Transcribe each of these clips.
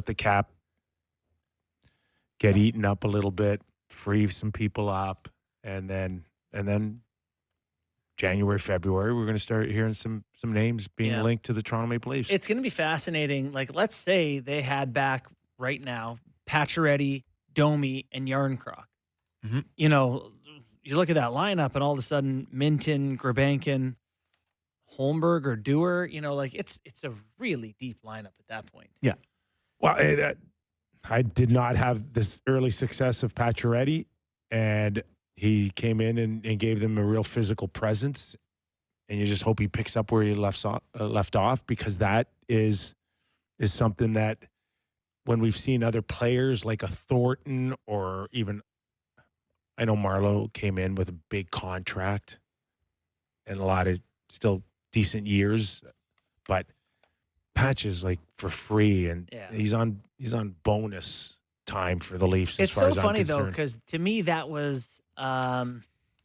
the cap, get eaten up a little bit, free some people up, and then January, February, we're going to start hearing some names being linked to the Toronto Maple Leafs. It's going to be fascinating. Like, let's say they had back right now Pacioretty, Domi, and Yarncroc. Mm-hmm. You know, you look at that lineup, and all of a sudden, Minton, Grabankin, Holmberg, or Dewar. You know, like it's a really deep lineup at that point. Yeah. Well, I did not have this early success of Pacioretty, and he came in and gave them a real physical presence, and you just hope he picks up where he left off, because that is something that when we've seen other players like a Thornton, or even, I know Marleau came in with a big contract and a lot of still decent years, but Patch is like for free, and he's on bonus time for the Leafs. It's so funny though, because to me that was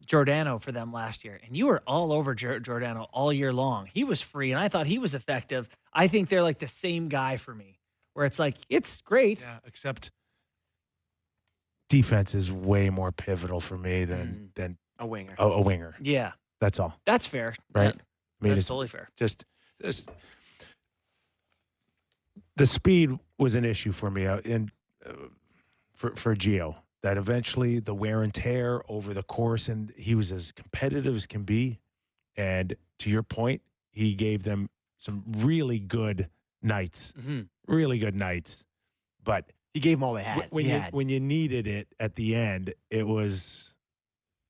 Giordano for them last year, and you were all over Giordano all year long. He was free, and I thought he was effective. I think they're like the same guy for me, where it's like it's great, except defense is way more pivotal for me than a winger. A winger. Yeah, that's all. That's fair, right? I mean, that's totally fair. Just the speed was an issue for me, for Gio. That eventually the wear and tear over the course, and he was as competitive as can be. And to your point, he gave them some really good nights, But he gave them all they had. When you needed it at the end, it was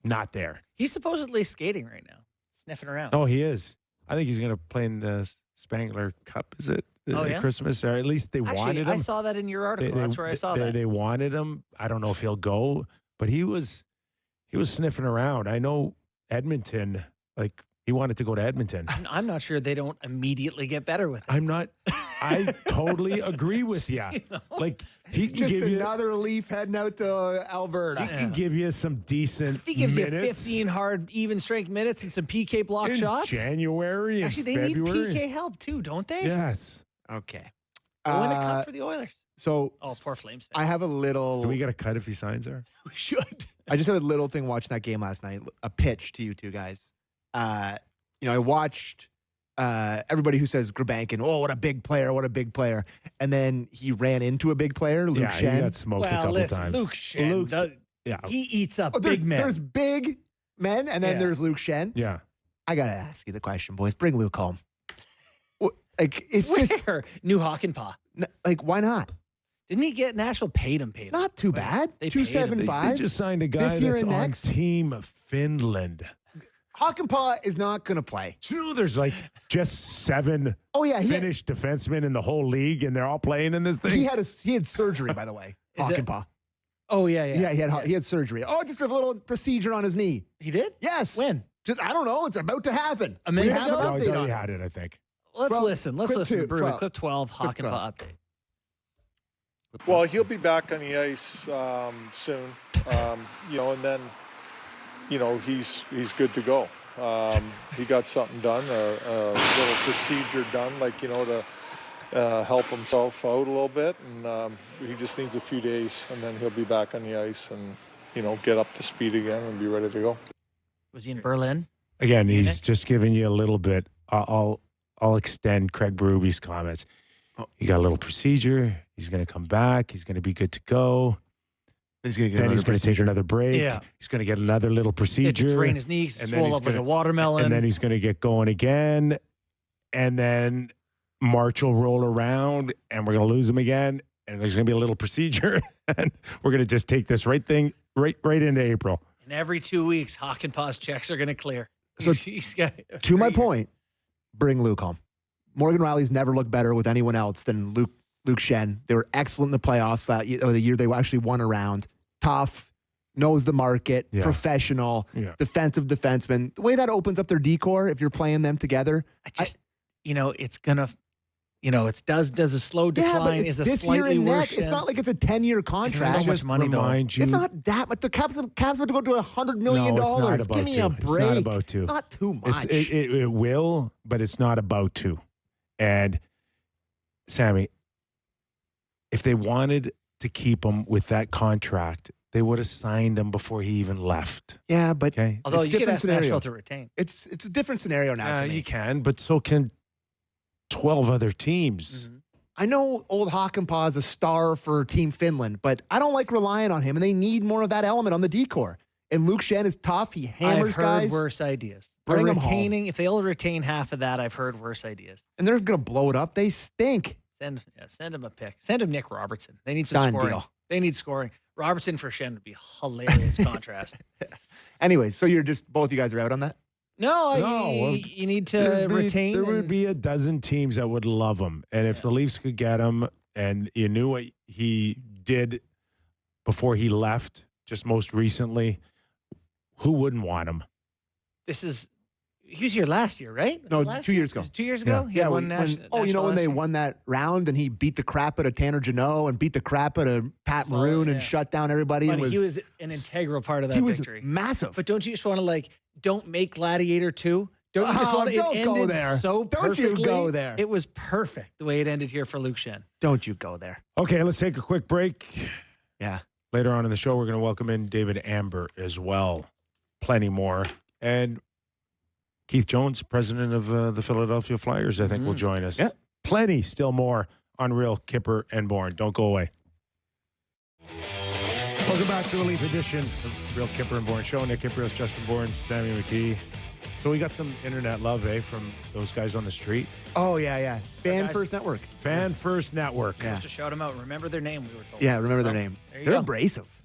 not there. He's supposedly skating right now, sniffing around. Oh, he is. I think he's going to play in the Spangler Cup. Is it? Christmas, or at least they wanted him. I saw that in your article. That's where I saw that. They wanted him. I don't know if he'll go, but he was sniffing around. I know Edmonton, like he wanted to go to Edmonton. I'm not sure they don't immediately get better with it. I totally agree with you. Like he can just give another Leaf heading out to Alberta. He can give you some decent. If he gives minutes. you 15 hard, even strength minutes and some PK block in shots. January and Actually, they February. need PK help too, don't they? Yes. Okay. Win a cup for the Oilers. So, poor Flames. I have a little. Do we get a cut if he signs there? We should. I just had a little thing watching that game last night. A pitch to you two guys. I watched everybody who says Grabankin, oh, what a big player. And then he ran into a big player, Luke Shen. He got smoked a couple times. Luke Shen, he eats up big men. There's big men, and then there's Luke Shen. Yeah. I got to ask you the question, boys. Bring Luke home. Like, it's Where? just New Hockenpah. Like, why not? Didn't he get Nashville paid him? Not too bad. They 275. They just signed a guy that's on Team Finland. Hockenpah is not going to play. Do you know there's like just 7 Finnish defensemen in the whole league, and they're all playing in this thing? He had surgery, by the way. Hockenpah. Oh, yeah. Yeah, he had surgery. Oh, just a little procedure on his knee. He did? Yes. When? I don't know. It's about to happen. A minute ago? No, he's already had it, I think. Let's listen. Let's listen to Brewer. 12. Clip 12, Hockenpah update. Well, he'll be back on the ice soon, and then, he's good to go. He got something done, a little procedure done, to help himself out a little bit, and he just needs a few days, and then he'll be back on the ice and, get up to speed again and be ready to go. Was he in Berlin? Again, he's just giving you a little bit. I'll extend Craig Berube's comments. He got a little procedure. He's going to come back. He's going to be good to go. He's going to take another break. Yeah. He's going to get another little procedure. Drain his knees, swell up like a watermelon. And then he's going to get going again. And then March will roll around, and we're going to lose him again. And there's going to be a little procedure. And we're going to just take this right into April. And every 2 weeks, Hockenpah's checks are going to clear. So to my point, bring Luke home. Morgan Riley's never looked better with anyone else than Luke Shen. They were excellent in the playoffs the year they actually won a round. Tough, knows the market, professional, defensive defenseman. The way that opens up their decor, if you're playing them together, it's gonna. Does a slow decline, is a this slightly year and worse. It's not like it's a 10-year contract. It's so much money, though. It's not that much. The Caps about to go to $100 million. No, it's not about Give me a break. It's not about to. It's not too much. It will, but it's not about to. And Sammy, if they wanted to keep him with that contract, they would have signed him before he even left. Yeah, but Okay. Although it's you could different ask scenario. Nashville to retain. It's a different scenario now. Yeah, to me. you can, but so can 12 other teams. Mhm. I know old Hakanpää is a star for Team Finland, but I don't like relying on him, and they need more of that element on the decor. And Luke Schenn is tough. He hammers I've heard guys, worse ideas. Bring 'em home. retaining, if they'll retain half of that, I've heard worse ideas. and they're going to blow it up. They stink. Send him a pick. Send him Nick Robertson. They need some Done scoring. deal. They need scoring. Robertson for Shen would be hilarious contrast. Anyways, so you're just both you guys are out on that? No, No, you need to There'd be- retain. There would and- be a dozen teams that would love him. And if the Leafs could get him and you knew what he did before he left, just most recently, who wouldn't want him? He was here last year, right? No, Was it last 2 years ago. Was it 2 years ago? He had when, won when national they last year? won that round and he beat the crap out of Tanner Janot and beat the crap out of Pat Solid, Maroon and yeah. shut down everybody. Funny, And he was an integral part of that he was victory. massive. But don't you just want to don't make Gladiator 2? Don't you just Oh, want to? don't It go ended there. so Don't you perfectly. go there. It was perfect the way it ended here for Luke Schenn. Don't you go there. Okay, let's take a quick break. Yeah. Later on in the show, we're going to welcome in David Amber as well. Plenty more. And Keith Jones, president of the Philadelphia Flyers, I think will join us. Yeah. Plenty, still more on Real Kipper and Bourne. Don't go away. Welcome back to a Leaf edition of Real Kipper and Bourne Show. Nick Kypreos, Justin Bourne, Sammy McKee. So we got some internet love, from those guys on the street. Oh, yeah. Fan guys- First Network. Fan First Network. Yeah. Just to shout them out. Remember their name, we were told. Yeah, remember their Oh, name. there you They're go. abrasive.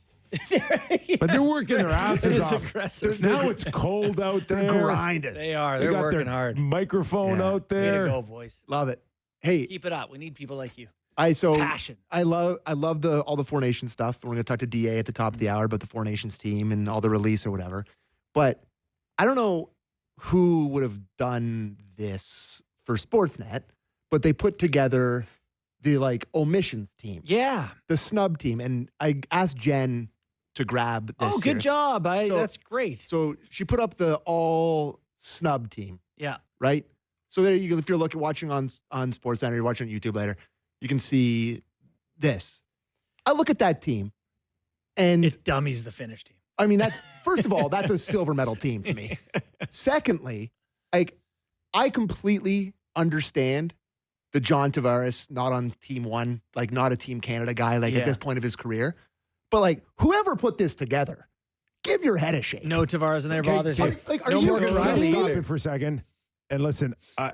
But they're working their asses It is off. aggressive. Now it's cold out there. They're grinding. They are. They They're got working their hard. microphone Yeah. out Way to there. go, boys. Love it. Hey, Keep it up. We need people like you. I Passion. love all the Four Nations stuff. We're going to talk to DA at the top of the hour about the Four Nations team and all the release or whatever. But I don't know who would have done this for Sportsnet, but they put together the omissions team, Yeah. the snub team, and I asked Jen to grab this. Oh, good here. job. So- That's great. So she put up the all snub team, Yeah. right? So there you go. If you're watching on SportsCenter, you're watching on YouTube later, you can see this. I look at that team, and It's dummies, the Finnish team. I mean, that's first of all, that's a silver medal team to me. Secondly, I completely understand the John Tavares not on Team One, not a Team Canada guy, Yeah. at this point of his career. But whoever put this together, give your head a shake. No Tavares in there Okay, bothers okay. you. Are No you Morgan kidding Riley me? Stop either. it for a second. And listen, I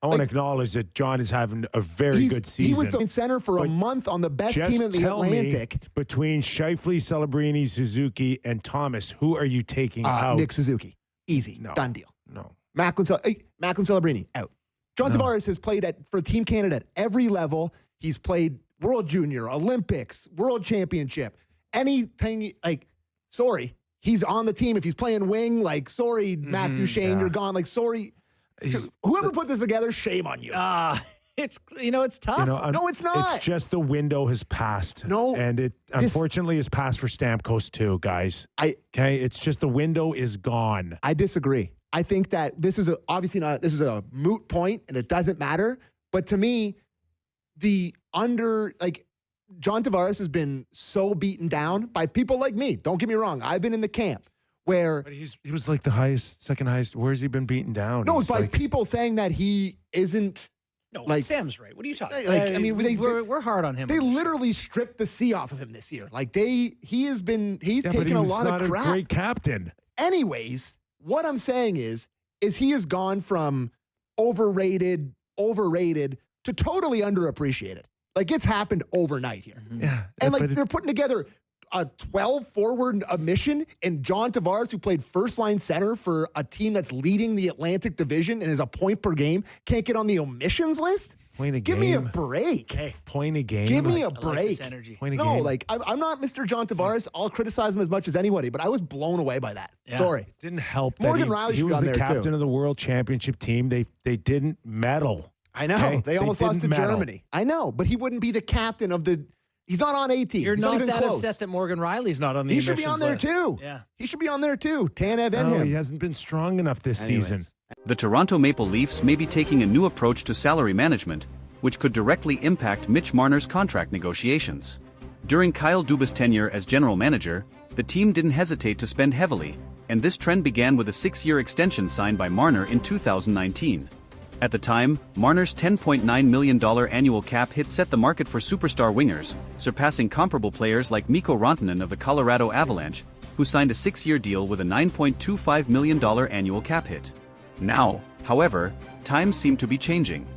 want to acknowledge that John is having a very He's- good season. He was the center for a But month on the best Just team in the tell Atlantic. me, between Scheifele, Celebrini, Suzuki, and Thomas, who are you taking out? Nick Suzuki. Easy. No. Done deal. No. Macklin Celebrini, out. John No. Tavares has played for Team Canada at every level. He's played World Junior, Olympics, World Championship, anything. Sorry, he's on the team. If he's playing wing, sorry, Matt Duchene, yeah. you're gone. Sorry. He's- Whoever put this together, shame on you. It's it's tough. No, it's not. It's just the window has passed. No, And it unfortunately has passed for Stamkos too, guys. Okay? It's just the window is gone. I disagree. I think that this is obviously not. This is a moot point, and it doesn't matter. But to me, John Tavares has been so beaten down by people like me. Don't get me wrong. I've been in the camp where But he was the highest, second highest. Where's he been beaten down? no, He's it's by people saying that he isn't. No, Sam's right. What are you talking we're hard on him. They literally stripped the C off of him this year. He's but taken he a was lot not of crap. a great captain. Anyways, what I'm saying is he has gone from overrated to totally underappreciated. It's happened overnight here. Yeah. And but they're putting together a 12 forward mission and John Tavares, who played first line center for a team that's leading the Atlantic Division and is a point per game, can't get on the omissions list. point a Give game. me a break. Hey, Point a game. Give me a I like break. this energy. Point a No, game. I'm not Mr. John Tavares. I'll criticize him as much as anybody, but I was blown away by that. Yeah. Sorry. It didn't help. that Morgan Riley he should be was on the there, too. captain of the World Championship team. They didn't medal. I know. Okay? They almost lost to didn't medal. Germany. I know, but he wouldn't be the captain of the. He's not on a team. You're He's not even that close. upset that Morgan Riley's not on the He should be on there emissions list. too. Yeah. He should be on there too. Tanev and No, him. he hasn't been strong enough this Anyways. season. The Toronto Maple Leafs may be taking a new approach to salary management, which could directly impact Mitch Marner's contract negotiations. During Kyle Dubas' tenure as general manager, the team didn't hesitate to spend heavily, and this trend began with a 6-year extension signed by Marner in 2019. At the time, Marner's $10.9 million annual cap hit set the market for superstar wingers, surpassing comparable players like Mikko Rantanen of the Colorado Avalanche, who signed a 6-year deal with a $9.25 million annual cap hit. Now, however, times seem to be changing.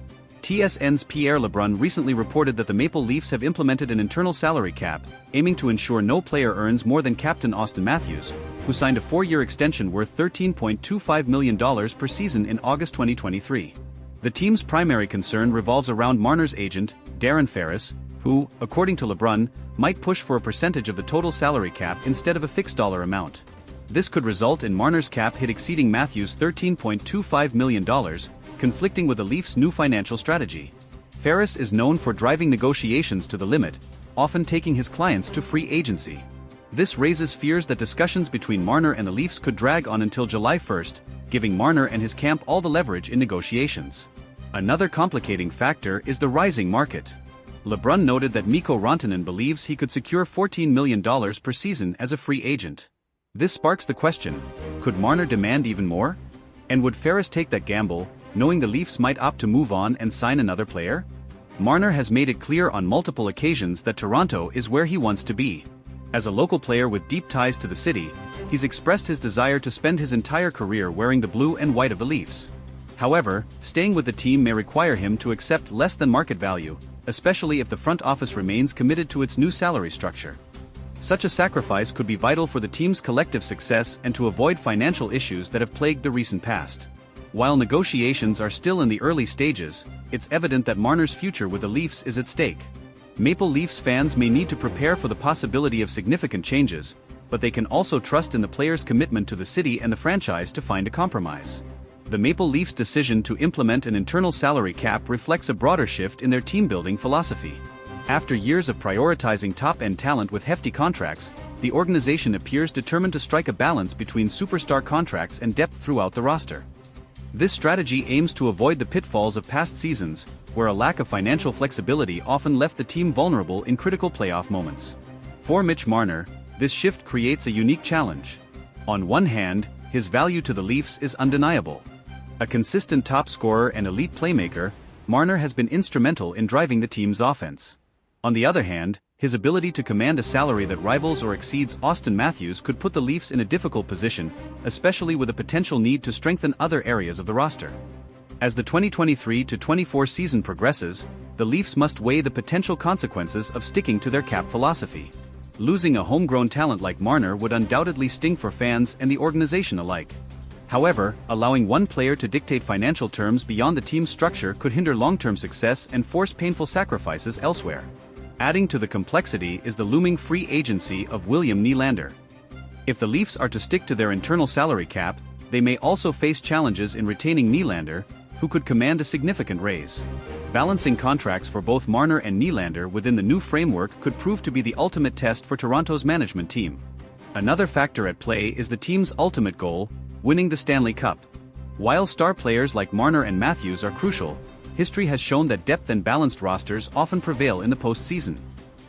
TSN's Pierre LeBrun recently reported that the Maple Leafs have implemented an internal salary cap, aiming to ensure no player earns more than captain Austin Matthews, who signed a 4-year extension worth $13.25 million per season in August 2023. The team's primary concern revolves around Marner's agent, Darren Ferris, who, according to LeBrun, might push for a percentage of the total salary cap instead of a fixed dollar amount. This could result in Marner's cap hit exceeding Matthews' $13.25 million, conflicting with the Leafs' new financial strategy. Ferris is known for driving negotiations to the limit, often taking his clients to free agency. This raises fears that discussions between Marner and the Leafs could drag on until July 1st, giving Marner and his camp all the leverage in negotiations. Another complicating factor is the rising market. LeBrun noted that Mikko Rantanen believes he could secure $14 million per season as a free agent. This sparks the question, could Marner demand even more? And would Ferris take that gamble, knowing the Leafs might opt to move on and sign another player? Marner has made it clear on multiple occasions that Toronto is where he wants to be. As a local player with deep ties to the city, he's expressed his desire to spend his entire career wearing the blue and white of the Leafs. However, staying with the team may require him to accept less than market value, especially if the front office remains committed to its new salary structure. Such a sacrifice could be vital for the team's collective success and to avoid financial issues that have plagued the recent past. While negotiations are still in the early stages, it's evident that Marner's future with the Leafs is at stake. Maple Leafs fans may need to prepare for the possibility of significant changes, but they can also trust in the player's commitment to the city and the franchise to find a compromise. The Maple Leafs' decision to implement an internal salary cap reflects a broader shift in their team-building philosophy. After years of prioritizing top-end talent with hefty contracts, the organization appears determined to strike a balance between superstar contracts and depth throughout the roster. This strategy aims to avoid the pitfalls of past seasons, where a lack of financial flexibility often left the team vulnerable in critical playoff moments. For Mitch Marner, this shift creates a unique challenge. On one hand, his value to the Leafs is undeniable. A consistent top scorer and elite playmaker, Marner has been instrumental in driving the team's offense. On the other hand, his ability to command a salary that rivals or exceeds Austin Matthews could put the Leafs in a difficult position, especially with a potential need to strengthen other areas of the roster. As the 2023-24 season progresses, the Leafs must weigh the potential consequences of sticking to their cap philosophy. Losing a homegrown talent like Marner would undoubtedly sting for fans and the organization alike. However, allowing one player to dictate financial terms beyond the team's structure could hinder long-term success and force painful sacrifices elsewhere. Adding to the complexity is the looming free agency of William Nylander. If the Leafs are to stick to their internal salary cap, they may also face challenges in retaining Nylander, who could command a significant raise. Balancing contracts for both Marner and Nylander within the new framework could prove to be the ultimate test for Toronto's management team. Another factor at play is the team's ultimate goal, winning the Stanley Cup. While star players like Marner and Matthews are crucial, history has shown that depth and balanced rosters often prevail in the postseason.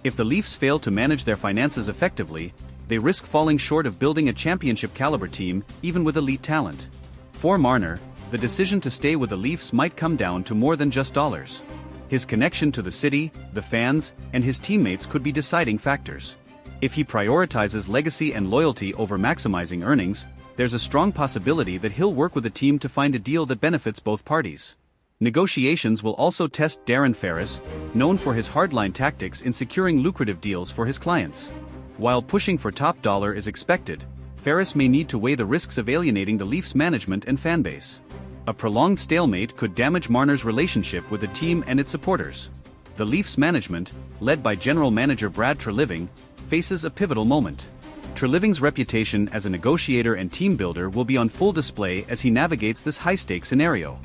If the Leafs fail to manage their finances effectively, they risk falling short of building a championship-caliber team, even with elite talent. For Marner, the decision to stay with the Leafs might come down to more than just dollars. His connection to the city, the fans, and his teammates could be deciding factors. If he prioritizes legacy and loyalty over maximizing earnings, there's a strong possibility that he'll work with the team to find a deal that benefits both parties. Negotiations will also test Darren Ferris, known for his hardline tactics in securing lucrative deals for his clients. While pushing for top dollar is expected, Ferris may need to weigh the risks of alienating the Leafs' management and fanbase. A prolonged stalemate could damage Marner's relationship with the team and its supporters. The Leafs' management, led by general manager Brad Treliving, faces a pivotal moment. Treliving's reputation as a negotiator and team builder will be on full display as he navigates this high-stakes scenario.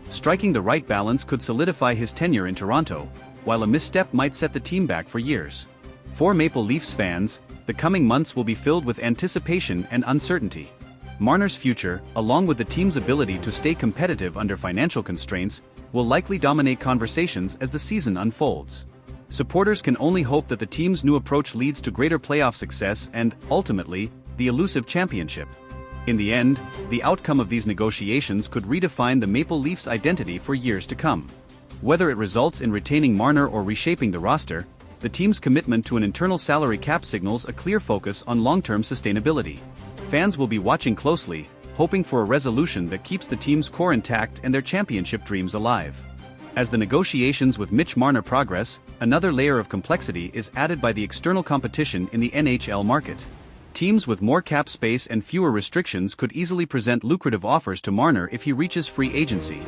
Striking the right balance could solidify his tenure in Toronto, while a misstep might set the team back for years. For Maple Leafs fans, the coming months will be filled with anticipation and uncertainty. Marner's future, along with the team's ability to stay competitive under financial constraints, will likely dominate conversations as the season unfolds. Supporters can only hope that the team's new approach leads to greater playoff success and, ultimately, the elusive championship. In the end, the outcome of these negotiations could redefine the Maple Leafs' identity for years to come. Whether it results in retaining Marner or reshaping the roster, the team's commitment to an internal salary cap signals a clear focus on long-term sustainability. Fans will be watching closely, hoping for a resolution that keeps the team's core intact and their championship dreams alive. As the negotiations with Mitch Marner progress, another layer of complexity is added by the external competition in the NHL market. Teams with more cap space and fewer restrictions could easily present lucrative offers to Marner if he reaches free agency.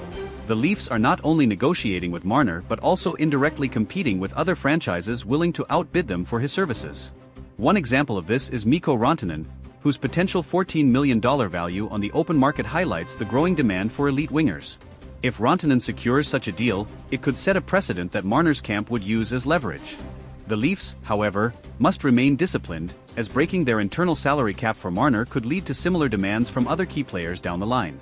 The Leafs are not only negotiating with Marner but also indirectly competing with other franchises willing to outbid them for his services. One example of this is Mikko Rantanen, whose potential $14 million value on the open market highlights the growing demand for elite wingers. If Rantanen secures such a deal, it could set a precedent that Marner's camp would use as leverage. The Leafs, however, must remain disciplined, as breaking their internal salary cap for Marner could lead to similar demands from other key players down the line.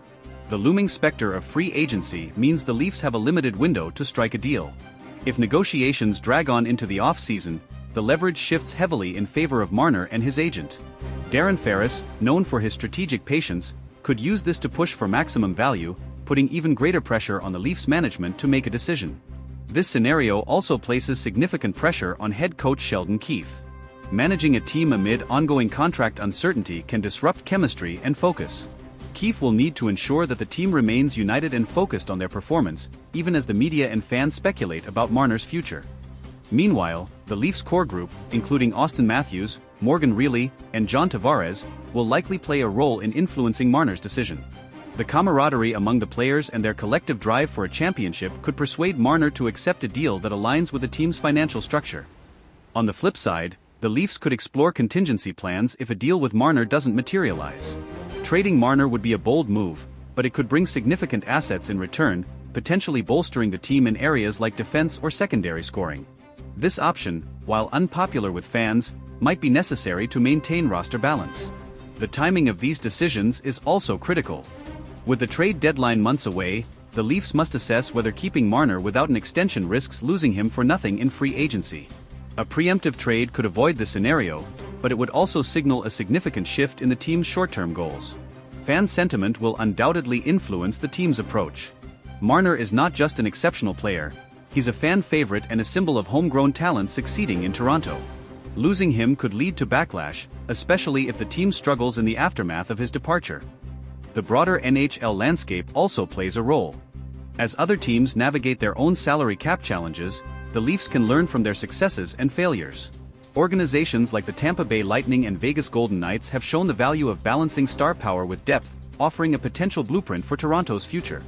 The looming specter of free agency means the Leafs have a limited window to strike a deal. If negotiations drag on into the off-season, the leverage shifts heavily in favor of Marner and his agent. Darren Ferris, known for his strategic patience, could use this to push for maximum value, putting even greater pressure on the Leafs management to make a decision. This scenario also places significant pressure on head coach Sheldon Keefe. Managing a team amid ongoing contract uncertainty can disrupt chemistry and focus. Keefe will need to ensure that the team remains united and focused on their performance, even as the media and fans speculate about Marner's future. Meanwhile, the Leafs core group, including Auston Matthews, Morgan Rielly, and John Tavares, will likely play a role in influencing Marner's decision. The camaraderie among the players and their collective drive for a championship could persuade Marner to accept a deal that aligns with the team's financial structure. On the flip side, the Leafs could explore contingency plans if a deal with Marner doesn't materialize. Trading Marner would be a bold move, but it could bring significant assets in return, potentially bolstering the team in areas like defense or secondary scoring. This option, while unpopular with fans, might be necessary to maintain roster balance. The timing of these decisions is also critical. With the trade deadline months away, the Leafs must assess whether keeping Marner without an extension risks losing him for nothing in free agency. A preemptive trade could avoid this scenario, but it would also signal a significant shift in the team's short-term goals. Fan sentiment will undoubtedly influence the team's approach. Marner is not just an exceptional player, he's a fan favorite and a symbol of homegrown talent succeeding in Toronto. Losing him could lead to backlash, especially if the team struggles in the aftermath of his departure. The broader NHL landscape also plays a role. As other teams navigate their own salary cap challenges, the Leafs can learn from their successes and failures. Organizations like the Tampa Bay Lightning and Vegas Golden Knights have shown the value of balancing star power with depth, offering a potential blueprint for Toronto's future.